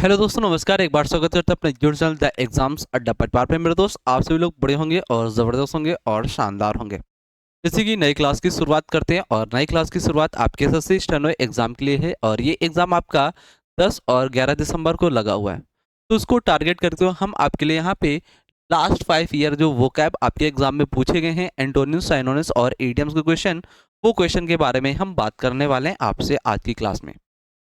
Hello दोस्तों, नमस्कार। एक बार स्वागत करते हैं अपने यूट्यूब चैनल द एग्जाम्स अड्डा परिवार पे। मेरे दोस्त, आप सभी लोग बड़े होंगे और ज़बरदस्त होंगे और शानदार होंगे। जैसे कि नई क्लास की शुरुआत करते हैं और नई क्लास की शुरुआत आपके एसएससी स्टेनो एग्जाम के लिए है और ये एग्ज़ाम आपका 10 और 11 दिसंबर को लगा हुआ है। तो उसको टारगेट करते हुए हम आपके लिए यहाँ पे लास्ट 5 ईयर जो वोकैब आपके एग्जाम में पूछे गए हैं, एंटोनिम्स, साइनोनिम्स और इडियम्स के क्वेश्चन, वो क्वेश्चन के बारे में हम बात करने वाले हैं आपसे आज की क्लास में।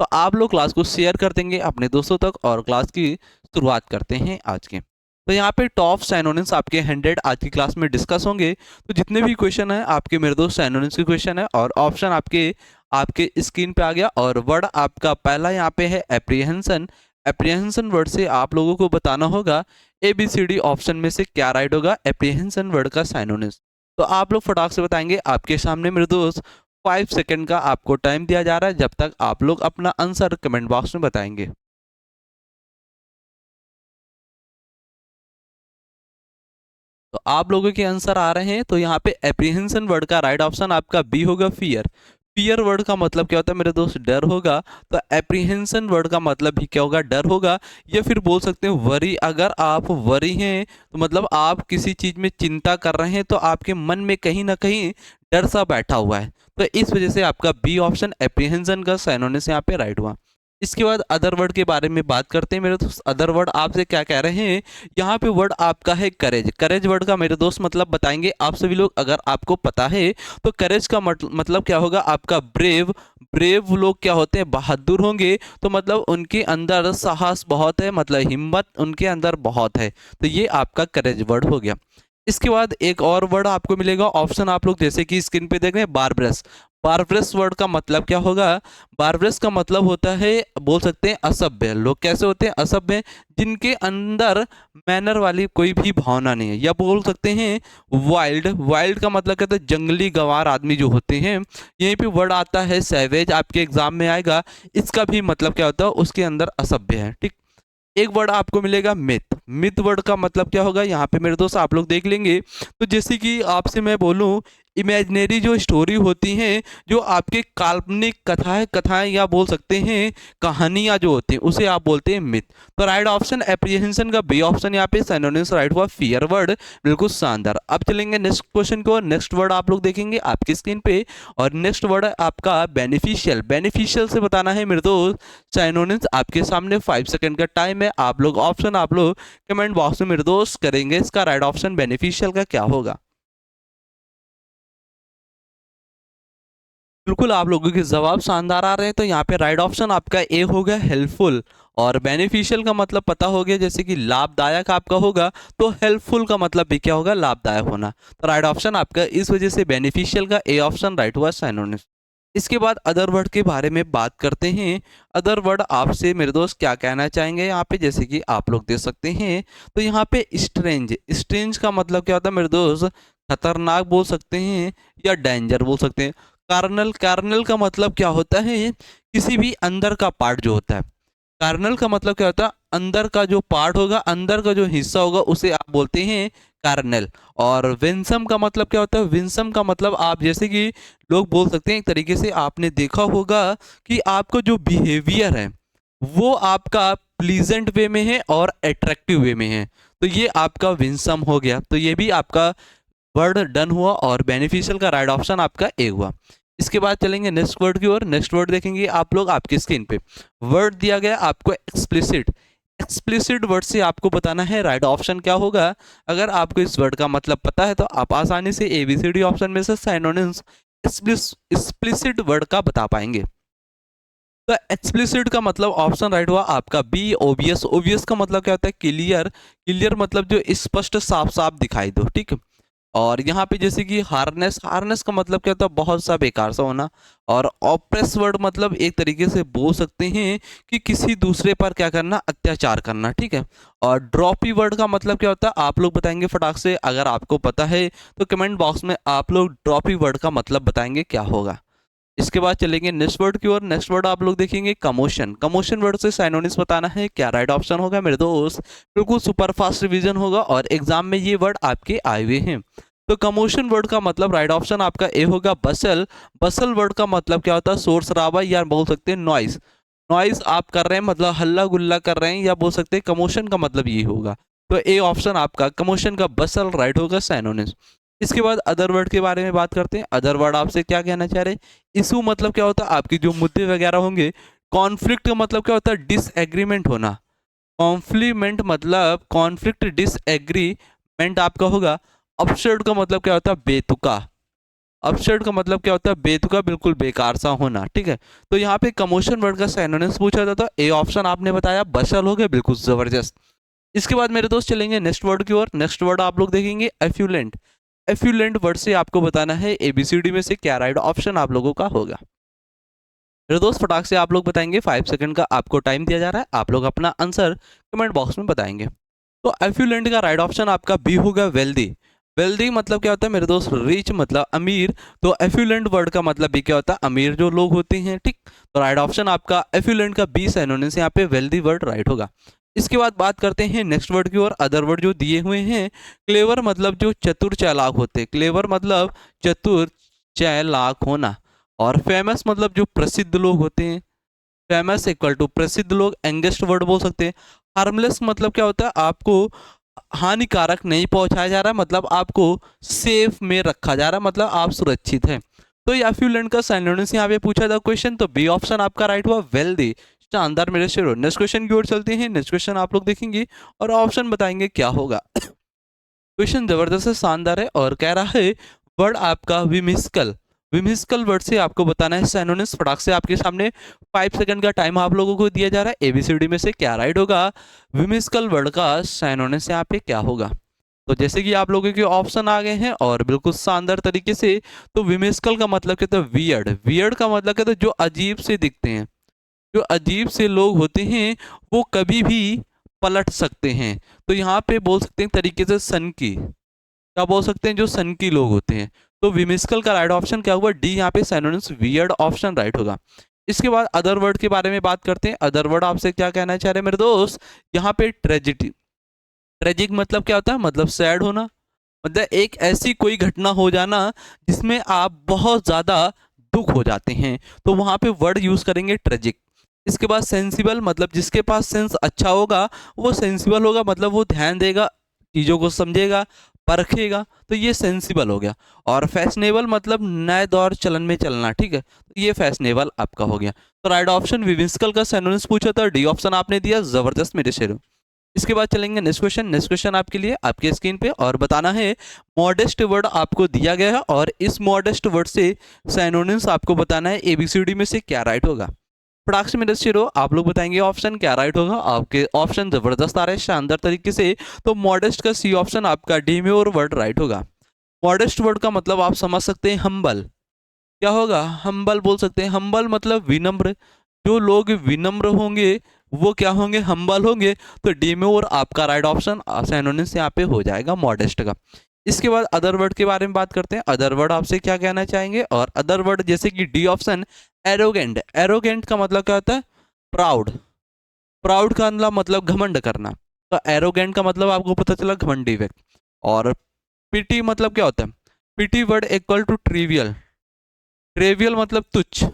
तो आप लोग क्लास को शेयर कर देंगे अपने दोस्तों तक और क्लास की शुरुआत करते हैं आज के। तो यहाँ पे टॉप साइनोनिम्स आपके 100 आज की क्लास में डिस्कस होंगे। तो जितने भी क्वेश्चन है आपके मेरे दोस्त साइनोनिम्स के क्वेश्चन है और ऑप्शन आपके आपके स्क्रीन पे आ गया। और वर्ड आपका पहला यहाँ पे है एप्रीहेंशन। एप्रीहेंशन वर्ड से आप लोगों को बताना होगा ABCD ऑप्शन में से क्या राइट होगा एप्रीहेंशन वर्ड का साइनोनिम्स। तो आप लोग फटाक से बताएंगे। आपके सामने मेरे दोस्त 5 सेकंड का आपको टाइम दिया जा रहा है, जब तक आप लोग अपना आंसर कमेंट बॉक्स में बताएंगे। तो आप लोगों के आंसर आ रहे हैं। तो यहाँ पे एप्रीहेंशन वर्ड का राइट ऑप्शन आपका बी होगा, फियर। फियर वर्ड का मतलब क्या होता है मेरे दोस्त? डर होगा। तो एप्रीहेंशन वर्ड का मतलब भी क्या होगा? डर होगा। या फिर बोल सकते हैं वरी। अगर आप वरी हैं तो मतलब आप किसी चीज में चिंता कर रहे हैं, तो आपके मन में कहीं ना कहीं डर सा बैठा हुआ है। तो इस वजह से आपका बी ऑप्शन एप्रीहेंशन का साइनोनिम्स यहाँ पे राइट हुआ। इसके बाद अदर वर्ड के बारे में बात करते हैं मेरे दोस्त। अदर वर्ड आपसे क्या कह रहे हैं? यहाँ पे वर्ड आपका है करेज। करेज वर्ड का मेरे दोस्त मतलब बताएंगे आप सभी लोग। अगर आपको पता है तो करेज का मतलब क्या होगा आपका? ब्रेव। ब्रेव लोग क्या होते हैं? बहादुर होंगे। तो मतलब उनके अंदर साहस बहुत है, मतलब हिम्मत उनके अंदर बहुत है। तो ये आपका करेज वर्ड हो गया। इसके बाद एक और वर्ड आपको मिलेगा ऑप्शन, आप लोग जैसे कि स्क्रीन पे देख रहे हैं, बारब्रस। बारब्रस वर्ड का मतलब क्या होगा? बारब्रस का मतलब होता है, बोल सकते हैं असभ्य। लोग कैसे होते हैं? असभ्य, जिनके अंदर मैनर वाली कोई भी भावना नहीं है। या बोल सकते हैं वाइल्ड। वाइल्ड का मतलब कहता है जंगली गंवार आदमी जो होते हैं। यहीं पे वर्ड आता है सैवेज, आपके एग्जाम में आएगा। इसका भी मतलब क्या होता है? उसके अंदर असभ्य है। ठीक। एक वर्ड आपको मिलेगा मिथ। मिथ वर्ड का मतलब क्या होगा? यहाँ पे मेरे दोस्त आप लोग देख लेंगे। तो जैसे कि आपसे मैं बोलूँ, इमेजिनरी जो स्टोरी होती हैं, जो आपके काल्पनिक कथाएं या बोल सकते हैं कहानियां जो होती हैं, उसे आप बोलते हैं मिथ। तो राइट ऑप्शन एप्रीहेंशन का बी ऑप्शन यहाँ पे सिनोनिम्स राइट हुआ फियर वर्ड। बिल्कुल शानदार। अब चलेंगे नेक्स्ट क्वेश्चन को। नेक्स्ट वर्ड आप लोग देखेंगे आपकी स्क्रीन पे और नेक्स्ट वर्ड आपका बेनिफिशियल। बेनिफिशियल से बताना है मेरे दोस्त साइनोनिम्स। आपके सामने 5 सेकंड का टाइम है। आप लोग ऑप्शन आप लोग कमेंट बॉक्स में मेरे दोस्त करेंगे। इसका राइट ऑप्शन बेनिफिशियल का क्या होगा? बिल्कुल, आप लोगों के जवाब शानदार आ रहे हैं। तो यहाँ पे राइट ऑप्शन आपका ए होगा, हेल्पफुल। और बेनिफिशियल का मतलब पता हो गया, जैसे कि लाभदायक आपका होगा, तो हेल्पफुल का मतलब भी क्या होगा? लाभदायक होना। तो राइट ऑप्शन आपका इस वजह से बेनिफिशियल का ए ऑप्शन राइट हुआ, साइनोनिम्स। इसके बाद अदर वर्ड के बारे में बात करते हैं। अदर वर्ड आपसे मेरे दोस्त क्या कहना चाहेंगे यहाँ पे? जैसे कि आप लोग दे सकते हैं। तो यहाँ पे स्ट्रेंज। स्ट्रेंज का मतलब क्या होता है मेरे दोस्त? खतरनाक बोल सकते हैं या डेंजर बोल सकते हैं। कार्नल। कार्नल का मतलब क्या होता है? किसी भी अंदर का पार्ट जो होता है। कार्नल का मतलब क्या होता है? अंदर का जो पार्ट होगा, अंदर का जो हिस्सा होगा, उसे आप बोलते हैं कार्नल। और विंसम का मतलब क्या होता है? विंसम का मतलब आप जैसे कि लोग बोल सकते हैं, एक तरीके से आपने देखा होगा कि आपका जो बिहेवियर है वो आपका प्लीजेंट वे में है और अट्रैक्टिव वे में है। तो ये आपका विंसम हो गया। तो ये भी आपका वर्ड डन हुआ और बेनिफिशियल का राइट ऑप्शन आपका ए हुआ। इसके बाद चलेंगे नेक्स्ट वर्ड की ओर। नेक्स्ट वर्ड देखेंगे आप लोग आपकी स्क्रीन पे। वर्ड दिया गया आपको एक्सप्लिसिट। एक्सप्लिसिट वर्ड से आपको बताना है राइट ऑप्शन क्या होगा। अगर आपको इस वर्ड का मतलब पता है तो आप आसानी से ABCD ऑप्शन में से सिनोनिम्स एक्सप्लिसिट वर्ड का बता पाएंगे। तो एक्सप्लिसिट का मतलब ऑप्शन राइट हुआ आपका बी, ओबियस। ओबियस का मतलब क्या होता है? क्लियर। क्लियर मतलब जो स्पष्ट साफ साफ दिखाई दो। ठीक है। और यहाँ पे जैसे कि हार्नेस। हार्नेस का मतलब क्या होता है? बहुत सा बेकार सा होना। और ऑप्रेस वर्ड मतलब एक तरीके से बोल सकते हैं कि किसी दूसरे पर क्या करना? अत्याचार करना। ठीक है। और ड्रॉपी वर्ड का मतलब क्या होता है? आप लोग बताएंगे फटाक से। अगर आपको पता है तो कमेंट बॉक्स में आप लोग ड्रॉपी वर्ड का मतलब बताएंगे क्या होगा। इसके बाद चलेंगे नेक्स्ट वर्ड की ओर। नेक्स्ट वर्ड आप लोग देखेंगे कमोशन। कमोशन वर्ड से साइनोनिम्स बताना है क्या राइट ऑप्शन होगा मेरे दोस्त? बिल्कुल सुपर फास्ट रिवीजन होगा और एग्जाम में ये वर्ड आपके आए हुए हैं। तो कमोशन वर्ड का मतलब राइट ऑप्शन आपका ए होगा, बसल। बसल वर्ड का मतलब क्या होता है? शोर शराबा या बोल सकते हैं नॉइस। नॉइज आप कर रहे हैं मतलब हल्ला गुल्ला कर रहे हैं, या बोल सकते हैं कमोशन का मतलब ये होगा। तो ए ऑप्शन आपका कमोशन का बसल राइट होगा, साइनोनिम्स। इसके बाद अदर वर्ड के बारे में बात करते हैं। अदर वर्ड आपसे क्या कहना चाह रहे हैं? इशू मतलब क्या होता है? आपके जो मुद्दे वगैरह होंगे। कॉन्फ्लिक्ट का मतलब क्या होता है? डिसएग्रीमेंट होना। कॉन्फ्लीमेंट मतलब कॉन्फ्लिक्ट, डिसएग्रीमेंट आपका होगा। अपशर्ड का मतलब क्या होता है? बेतुका। अपशर्ड का मतलब क्या होता है? बेतुका, बिल्कुल बेकार सा होना, ठीक है। तो यहाँ पे कमोशन वर्ड का सिनोनिम्स पूछा जाता है, ए ऑप्शन आपने बताया बशल हो गया, बिल्कुल जबरदस्त। इसके बाद मेरे दोस्त चलेंगे नेक्स्ट वर्ड की ओर। नेक्स्ट वर्ड आप लोग देखेंगे एफ्यूलेंट। एफ्यूलेंट वर्ड से आपको बताना है एबीसीडी में से क्या राइट ऑप्शन आप लोगों का होगा। मेरे दोस्त फटाक से आप लोग बताएंगे, 5 सेकंड का आपको टाइम दिया जा रहा है, आप लोग अपना आंसर कमेंट बॉक्स में बताएंगे। तो एफ्यूलेंट का राइट ऑप्शन आपका बी होगा, वेल्दी। वेल्दी मतलब क्या होता है मेरे दोस्त? रिच मतलब अमीर। तो एफ्यूलेंट वर्ड का मतलब भी क्या होता है? अमीर जो लोग होते हैं, ठीक। तो राइट ऑप्शन आपका एफ्यूलेंट का बी सिनोनिम्स यहाँ पे वेल्दी वर्ड राइट होगा। इसके बाद बात करते हैं नेक्स्ट वर्ड की ओर। अदर वर्ड जो दिए हुए हैं, क्लेवर मतलब जो चतुर चालाक होते हैं, क्लेवर मतलब चतुर चालाक होना। और फेमस मतलब जो प्रसिद्ध लोग होते हैं, फेमस इक्वल टू प्रसिद्ध लोग, एंगेस्ट वर्ड बोल सकते हैं। हार्मलेस मतलब क्या होता है? आपको हानिकारक नहीं पहुंचाया जा रहा, मतलब आपको सेफ में रखा जा रहा, मतलब आप सुरक्षित हैं। तो ये एफ्यूलेंट का सिनोनिम्स यहाँ पे पूछा था क्वेश्चन, तो बी ऑप्शन आपका राइट हुआ, वेल्दी। शानदार मेरे शेरो। नेक्स्ट क्वेश्चन की ओर चलते हैं। नेक्स्ट क्वेश्चन आप लोग देखेंगे और ऑप्शन बताएंगे क्या होगा। क्वेश्चन जबरदस्त है, शानदार है और कह रहा है वर्ड आपका विमिस्कल। विमिस्कल वर्ड से आपको बताना है सिनोनिम्स। फटाक से आपके सामने 5 सेकंड का टाइम आप लोगों को दिया जा रहा है, एबीसीडी में से क्या राइट होगा। विमिस्कल वर्ड का सिनोनिम्स यहाँ पे क्या होगा? तो जैसे कि आप लोगों के ऑप्शन आ गए हैं और बिल्कुल शानदार तरीके से। तो विमिस्कल का मतलब कहते हैं वियर्ड। वियर्ड का मतलब कहते हैं जो अजीब से दिखते हैं, जो अजीब से लोग होते हैं, वो कभी भी पलट सकते हैं। तो यहाँ पे बोल सकते हैं तरीके से सन की, क्या बोल सकते हैं? जो सन की लोग होते हैं। तो विमिस्कल का राइट ऑप्शन क्या हुआ? डी। यहाँ पे सिनोनिम्स वियर्ड ऑप्शन राइट होगा। इसके बाद अदर वर्ड के बारे में बात करते हैं। अदर वर्ड आपसे क्या कहना चाह रहे हैं मेरे दोस्त? यहाँ पे ट्रेजिडी। ट्रेजिक मतलब क्या होता है? मतलब सैड होना, मतलब एक ऐसी कोई घटना हो जाना जिसमें आप बहुत ज्यादा दुख हो जाते हैं, तो वहां पे वर्ड यूज करेंगे ट्रेजिक। इसके बाद सेंसिबल मतलब जिसके पास सेंस अच्छा होगा वो सेंसिबल होगा, मतलब वो ध्यान देगा, चीजों को समझेगा, परखेगा, तो ये सेंसिबल हो गया। और फैशनेबल मतलब नए दौर चलन में चलना, ठीक है, तो ये फैशनेबल आपका हो गया। तो राइट ऑप्शन विमिस्कल का सिनोनिम्स पूछा था, डी ऑप्शन आपने दिया, जबरदस्त मेरे शेरों। इसके बाद चलेंगे नेक्स्ट क्वेश्चन। नेक्स्ट क्वेश्चन आपके लिए आपके स्क्रीन पे और बताना है मॉडेस्ट वर्ड आपको दिया गया है और इस मॉडेस्ट वर्ड से सिनोनिम्स आपको बताना है, एबीसीडी में से क्या राइट होगा। फटाक से मेरे शेरो आप लोग बताएंगे ऑप्शन क्या राइट होगा। आपके ऑप्शन जबरदस्त आ रहे हैं शानदार तरीके से। तो मॉडेस्ट का सी ऑप्शन आपका डीम्योर वर्ड राइट होगा। मॉडेस्ट वर्ड का मतलब आप समझ सकते हैं हम्बल। क्या होगा? हम्बल बोल सकते हैं। हम्बल मतलब विनम्र। जो लोग विनम्र होंगे वो क्या होंगे? हम्बल होंगे। तो डिम्योर आपका राइट ऑप्शन सिनोनिम्स यहाँ पे हो जाएगा मॉडेस्ट का। इसके बाद अदर वर्ड के बारे में बात करते हैं। अदर वर्ड आपसे क्या कहना चाहेंगे? और अदर वर्ड जैसे कि डी ऑप्शन एरोगेंट। एरोगेंट का मतलब क्या होता है? प्राउड। प्राउड का मतलब घमंड करना। तो एरोगेंट का मतलब आपको पता चला घमंडी व्यक्ति। और पिटी मतलब क्या होता है? Petty word equal to trivial. Trivial मतलब तुच्छ।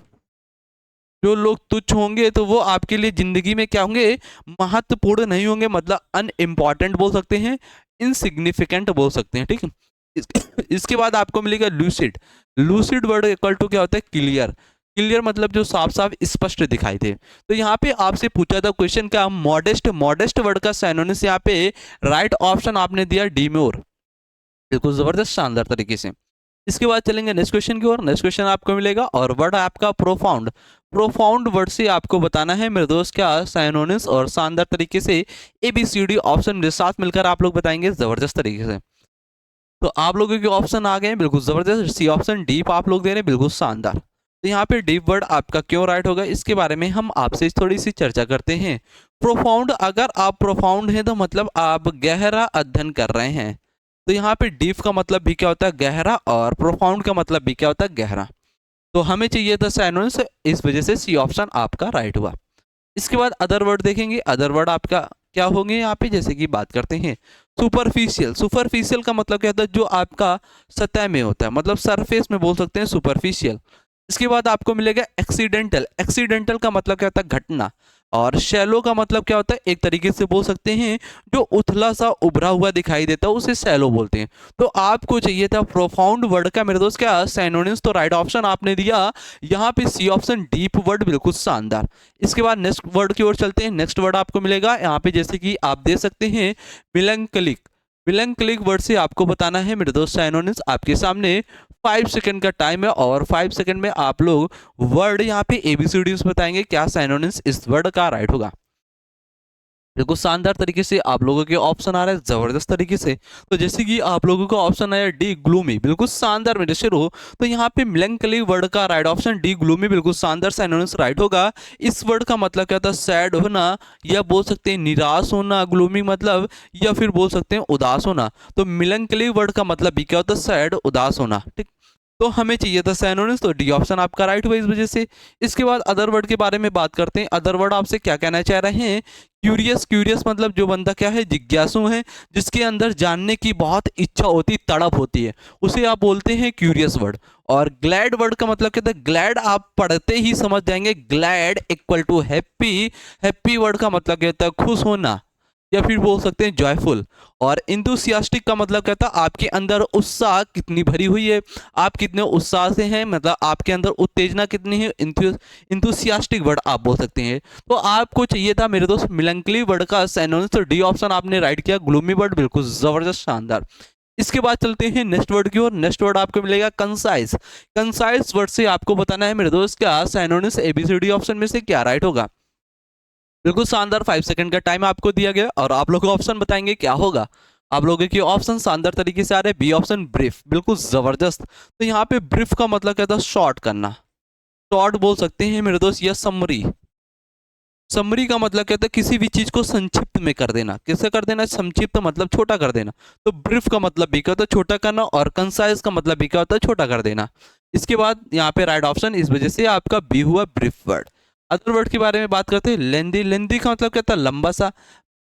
जो लोग तुच्छ होंगे तो वो आपके लिए जिंदगी में क्या होंगे? महत्वपूर्ण नहीं होंगे, मतलब अनइम्पॉर्टेंट बोल सकते हैं, इनसिग्निफिकेंट बोल सकते हैं, ठीक है। इसके बाद आपको मिलेगा lucid. Lucid word equal to क्या होता है? क्लियर। क्लियर मतलब जो साफ साफ स्पष्ट दिखाई दे। तो यहाँ पे आपसे पूछा था क्वेश्चन का मॉडेस्ट। मॉडेस्ट वर्ड का सिनोनिम्स यहाँ पे राइट ऑप्शन आपने दिया डिम्योर, बिल्कुल जबरदस्त शानदार तरीके से। इसके बाद चलेंगे नेक्स्ट क्वेश्चन की ओर। नेक्स्ट क्वेश्चन आपको मिलेगा और वर्ड आपका प्रोफाउंड। प्रोफाउंड वर्ड से आपको बताना है मेरे दोस्त क्या सिनोनिम्स और शानदार तरीके से एबीसीडी ऑप्शन मेरे साथ मिलकर आप लोग बताएंगे जबरदस्त तरीके से। तो आप लोगों के ऑप्शन आ गए हैं बिल्कुल जबरदस्त। सी ऑप्शन डीप आप लोग दे रहे हैं, बिल्कुल शानदार। तो यहाँ पे डीप वर्ड आपका क्यों राइट होगा इसके बारे में हम आपसे थोड़ी सी चर्चा करते हैं। प्रोफाउंड, अगर आप प्रोफाउंड हैं तो मतलब आप गहरा अध्ययन कर रहे हैं। तो यहाँ पे डीप का मतलब भी क्या होता है? गहरा। और प्रोफाउंड का मतलब भी क्या होता है? गहरा। तो हमें चाहिए था सिनोनिम्स, इस वजह से सी ऑप्शन आपका राइट हुआ। इसके बाद अदर वर्ड देखेंगे। अदर वर्ड आपका क्या होंगे यहाँ पे? जैसे कि बात करते हैं सुपरफिशियल। सुपरफिशियल का मतलब क्या होता है? जो आपका सतह में होता है, मतलब सरफेस में बोल सकते हैं सुपरफिशियल। इसके बाद आपको मिलेगा एक्सीडेंटल। एक्सीडेंटल का मतलब क्या होता है, घटना। और शैलो का मतलब क्या होता है, एक तरीके से बोल सकते हैं जो उथला सा उभरा हुआ दिखाई देता है उसे शैलो बोलते हैं। तो आपको चाहिए था प्रोफाउंड वर्ड का मेरे दोस्त क्या सिनोनिम्स, तो राइट ऑप्शन आपने दिया यहाँ पे सी ऑप्शन, डीप वर्ड, बिल्कुल शानदार। इसके बाद नेक्स्ट वर्ड की ओर चलते हैं। नेक्स्ट वर्ड आपको मिलेगा यहाँ पे जैसे कि आप दे सकते हैं मिलंकलिक। मिलंकलिक वर्ड से आपको बताना है मेरे दोस्त सिनोनिम्स आपके सामने। 5 सेकंड का टाइम है और 5 सेकंड में आप लोग वर्ड यहाँ पे एबीसीडीज बताएंगे, क्या सिनोनिम्स इस वर्ड का राइट होगा। बिल्कुल शानदार तरीके से आप लोगों के ऑप्शन आ रहे हैं, जबरदस्त तरीके से। तो जैसे कि आप लोगों का ऑप्शन आया डी, ग्लूमी, बिल्कुल शानदार मेरे से रो। तो यहाँ पे मिलंकली वर्ड का राइट ऑप्शन डी, ग्लूमी, बिल्कुल शानदार सिनोनिम्स राइट होगा। इस वर्ड का मतलब क्या था, सैड होना, या बोल सकते हैं निराश होना, ग्लूमी मतलब, या फिर बोल सकते हैं उदास होना। तो मिलंकली वर्ड का मतलब भी क्या होता है, सैड, उदास होना। ठीक, तो हमें चाहिए था सिनोनिम्स, तो डी ऑप्शन आपका राइट हुआ इस वजह से। इसके बाद अदर वर्ड के बारे में बात करते हैं। अदर वर्ड आपसे क्या कहना चाह रहे हैं, क्यूरियस। क्यूरियस मतलब जो बंदा क्या है, जिज्ञासु है, जिसके अंदर जानने की बहुत इच्छा होती, तड़प होती है, उसे आप बोलते हैं क्यूरियस वर्ड। और ग्लैड वर्ड का मतलब क्या था, ग्लैड आप पढ़ते ही समझ जाएंगे, glad equal to happy. Happy word का मतलब क्या होता है, खुश होना, या फिर बोल सकते हैं जॉयफुल। और इंथुसियास्टिक का मतलब कहता है आपके अंदर उत्साह कितनी भरी हुई है, आप कितने उत्साह से हैं, मतलब आपके अंदर उत्तेजना कितनी है, इंथुसियास्टिक वर्ड आप बोल सकते हैं। तो आपको चाहिए था मेरे दोस्त मिलंकली वर्ड का सिनोनिम्स, तो डी ऑप्शन आपने राइट किया, ग्लूमी वर्ड, बिल्कुल जबरदस्त शानदार। इसके बाद चलते हैं नेक्स्ट वर्ड की ओर। नेक्स्ट वर्ड आपको मिलेगा कंसाइज। कंसाइज वर्ड से आपको बताना है मेरे दोस्त क्या सिनोनिम्स एबीसीडी ऑप्शन में से क्या राइट होगा। बिल्कुल शानदार, 5 सेकंड का टाइम आपको दिया गया और आप लोग ऑप्शन बताएंगे क्या होगा। आप लोगों के ऑप्शन शानदार तरीके से आ रहे हैं। बी ऑप्शन ब्रीफ, बिल्कुल जबरदस्त। तो यहाँ पे ब्रीफ का मतलब क्या था, शॉर्ट करना, शॉर्ट बोल सकते हैं मेरे दोस्त, या समरी। समरी का मतलब कहता है किसी भी चीज को संक्षिप्त में कर देना। कैसे कर देना, संक्षिप्त मतलब छोटा कर देना। तो ब्रीफ का मतलब भी क्या होता है, छोटा करना, और कंसाइज का मतलब भी क्या होता है, छोटा कर देना। इसके बाद यहाँ पे राइट ऑप्शन इस वजह से आपका बी हुआ, ब्रीफ वर्ड। अदर वर्ड के बारे में बात करते हैं। लेंदी। लेंदी का मतलब क्या था, लंबा सा।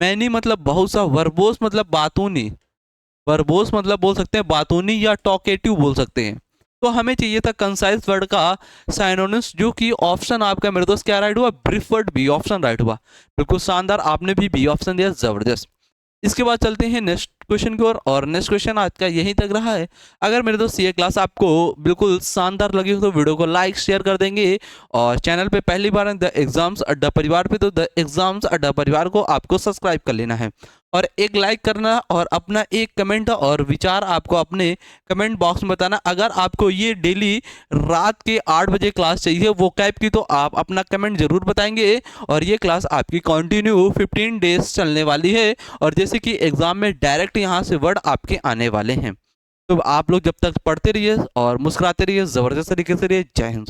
मैनी मतलब बहुत सा। वर्बोस मतलब बातूनी। वर्बोस मतलब बोल सकते हैं बातूनी, या टॉकेटिव बोल सकते हैं। तो हमें चाहिए था कंसाइज वर्ड का साइनोनिम्स, जो कि ऑप्शन आपका मेरे दोस्त क्या राइट हुआ, brief word, B option right हुआ। बिल्कुल शानदार, आपने भी बी ऑप्शन दिया, जबरदस्त। इसके बाद चलते हैं नेक्स्ट क्वेश्चन की ओर, और नेक्स्ट क्वेश्चन आज का यहीं तक रहा है। अगर मेरे दोस्त ये क्लास आपको बिल्कुल शानदार लगी हो तो वीडियो को लाइक शेयर कर देंगे, और चैनल पे पहली बार है द एग्जाम्स अड्डा परिवार पे, तो द एग्जाम्स अड्डा परिवार को आपको सब्सक्राइब कर लेना है, और एक लाइक करना, और अपना एक कमेंट और विचार आपको अपने कमेंट बॉक्स में बताना। अगर आपको ये डेली रात के 8 बजे क्लास चाहिए वो कैब की, तो आप अपना कमेंट जरूर बताएंगे। और ये क्लास आपकी कंटिन्यू 15 डेज चलने वाली है, और जैसे कि एग्जाम में डायरेक्ट यहाँ से वर्ड आपके आने वाले हैं। तो आप लोग जब तक पढ़ते रहिए और मुस्कुराते रहिए, जबरदस्त तरीके से रहिए। जय हिंद।